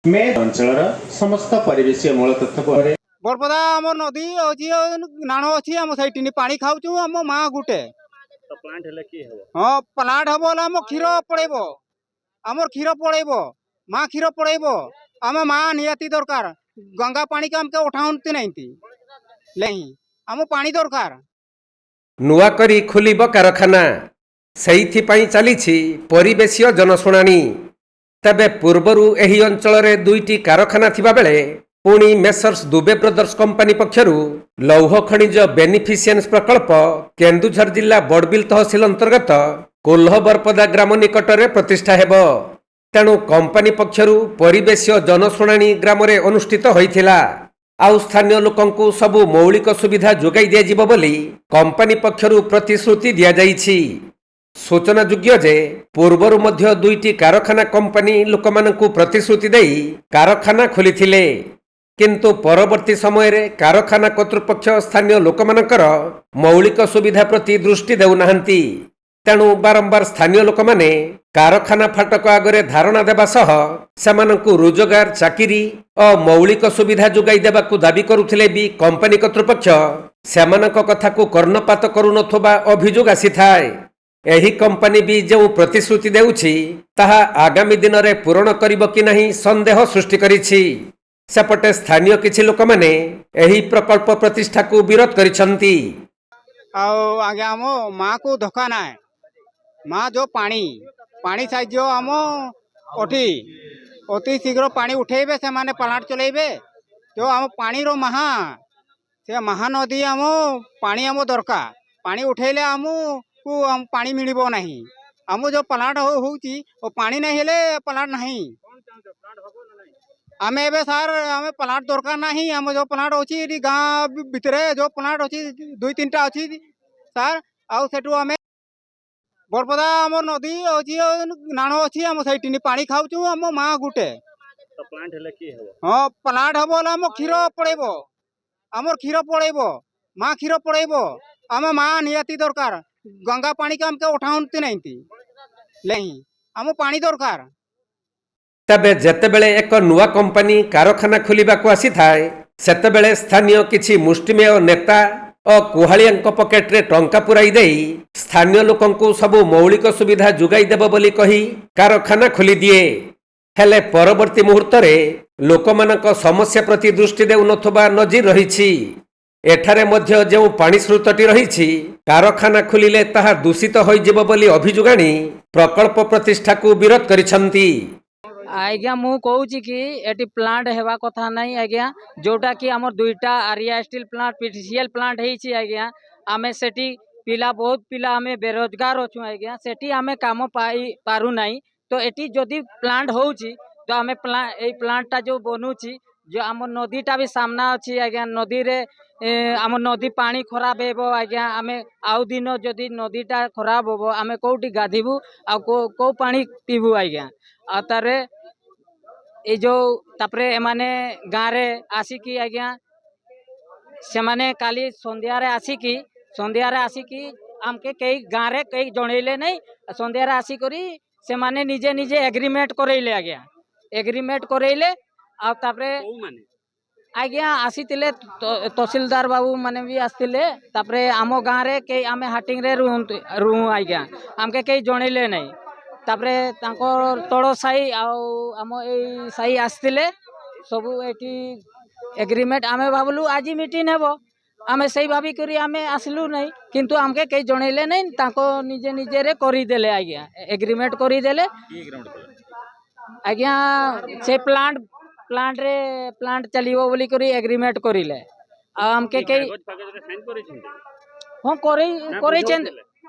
मे अंचल समस्त परिवेश मूल तथ्य बरपदा आम नदी अच्छी नाण अच्छी आम सैटी पानी खाऊ आम माँ गुटे हाँ प्लांट हम आम क्षीर पड़ेब आमर क्षीर पड़ेब माँ क्षीर पड़ेब आम माँ निहाती दरकार गंगा पानी के आमके उठाउती नहीं आम पानी दरकार नुआ करी खुलिब कारखाना सेइथिपाई चलीछि परिवेशीय जनशुणाणी। तेबे पूर्वरु एही अंचल दुईटी कारखाना थिबा बेले पुणी मेसर्स दुबे ब्रदर्स कंपनी पक्षरु लौह खनिज बेनिफिशिएंस प्रकल्प केन्दुझर जिला बड़बिल तहसिल अंतर्गत कोल्हबरपदा ग्राम निकटरे प्रतिष्ठा हेब। तेणु कंपनी पक्षरु परिवेशीय जनशुणाणी ग्राम रे अनुष्ठित होइथिला। आउ स्थानीय लोकंकु सबु मौलिक सुविधा जोगाई दिया जिवो बोली कंपनी पक्षरु प्रतिश्रुति दिया जाइछि। सूचनायोग्य जे पूर्वरु मध्य दुईटी कारखाना कंपनी लोकमानंकु प्रतिश्रुति देई कारखाना खोलिथिले, किंतु परवर्ती समय रे कारखाना कर्तृपक्ष स्थानीय लोकमानंकर मौलिक सुविधा प्रति दृष्टि देउनाहंती। तेणु बारंबार स्थानीय लोकमाने कारखाना फाटक आगरे धारणा देबा सह सेमानंकु रोजगार चाकिरी और मौलिक सुविधा जोगाई देबाकु दाबी करुथिले भी कंपनी कर्तृपक्ष सेमानंक कथाकु कर्णपात करुनथबा अभियोग आसीथाय। एही कंपनी भी जो प्रतिश्रुति देउछि ताहा आगामी दिन में पूरण करिब कि नहीं संदेह सृष्टि करिछि। सेपटे स्थानीय किछि लोक माने एही प्रकल्प प्रतिष्ठा को विरोध करिसंती। आगे आम माँ को धोखा ना है माँ जो पानी पानी साइज आम अठी अति शीघ्र पानी उठेबे से माने प्लांट चलेबे जो आम पानी रो महा से महानदी आम पानी आम दरकार पानी उठेले आम को आम पानी मिलिबो नहीं आम जो प्लांट होउची ओ पानी नहीं हेले प्लांट नहीं आम एबे सार आम प्लांट दरकार नहीं आम जो प्लांट अच्छी गाँ भितर जो प्लांट अच्छी दुई तीन टा अच्छी सार आउ सेठू आम बरपदा आम नदी अच्छी नाण अच्छी आम सैटी पानी खाऊ आम माँ गुटे हाँ प्लांट हम आम क्षीर पड़ेब आमर क्षीर पड़ेब माँ क्षीर पड़ेब आम माँ निहाती दरकार गंगा पानी के आमके उठाउती नहीं आम पानी दरकार। तबे जेतेबेले एक नुआ कंपनी कारखाना खोलिबाकु आसी थाए सेतेबेले स्थानीय किछि मुष्टिमेय नेता और कुहालियांक पकेट रे टंका पुराई देई स्थानीय लोकंकु सबु मौलिक सुविधा जुगाई देबो बोली कही कारखाना खोली दिए। हेले परवर्ती मुहूर्त रे लोकमानक समस्या प्रति दृष्टि देउ नथबा नजीर रहिछि। एठारे मध्य जो पानी स्रोतटी रहिछि कारखाना खोलिले ताहा दूषित होई जिवो बोली अभियोग आनी प्रकल्प प्रतिष्ठा को विरोध करिसंती। आज्ञा मु कहूँ कि एटी प्लांट हेबा कथा नहीं आज्ञा जोटा कि आम दुईटा आरिया स्टील प्लांट पीटीसीएल प्लांट है आज्ञा आमे सेठी पिला बहुत पिला आमे बेरोजगार अच्छु आज्ञा सेठी आमे काम पाई पारु नहीं तो एटी जदि प्लांट होउची तो आमे प्लांट टा जो बनुची जो आम नदीटा भी सामना अच्छी आज्ञा नदी रे आम नदी पानी खराब हेबो आज्ञा आमे आउ दिन जदि नदीटा खराब होबो आमे कोउटी गाधीबू आ को पानी पीबू आज्ञा आ तारे ए जो तापरे एमाने गाँ रे आसिकी आज्ञा से माने काली संध्या रे आसिकी आमके कई गाँ रे कई जणैले नहीं संध्या रे आसी करी से माने निजे निजे एग्रीमेंट करैले आज्ञा एग्रीमेंट करैले आ तापरे आज्ञा आसीतिले तहसीलदार बाबू माने भी आसतिले तापरे आमो गाँ रे कई आमे हाटिंग रे रुहू आज्ञा आमके कई जणैले नहीं तापरे तांको तोड़ साई आम ए साई आसतिले सबू एटी एग्रीमेंट आमे भाबलु आज मीटिंग हेबो आमे सही भाभी करी आमे आसलु नहीं किंतु आमके कई जणैले नहीं तांको निजे निजे रे करी देले आज्ञा एग्रीमेंट करी देले आज्ञा से प्लांट चलिबो बोली करी एग्रीमेंट करिले आमके कई हां करै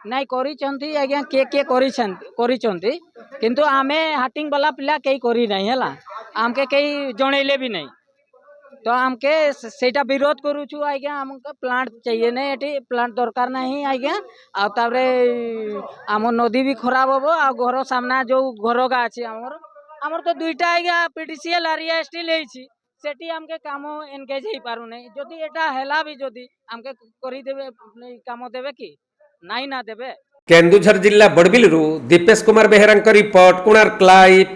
नहीं करी आज्ञा के करी किंतु आमे हाटिंग वाला पिला कई करी नहीं है आमके कई जणैले भी नहीं तो आमके सेटा विरोध करूछु आज्ञा हमको प्लांट चाहिए नहीं एटी प्लांट दरकार नहीं आज्ञा आ तारे आम नदी भी खराब होबो आ घर सामना जो घर गा अछि हमर तो दुईटा आज्ञा पीटीसीएल आरिया स्टील हेछि सेटी हमके काम एंगेज हे पारु नहीं जदी एटा हेला भी जदी हमके करी देबे काम देबे कि नहीं ना देबे। केन्दुझर जिला बड़बिलरू दीपेश कुमार बेहेरा रिपोर्ट कोणार्क लाइव।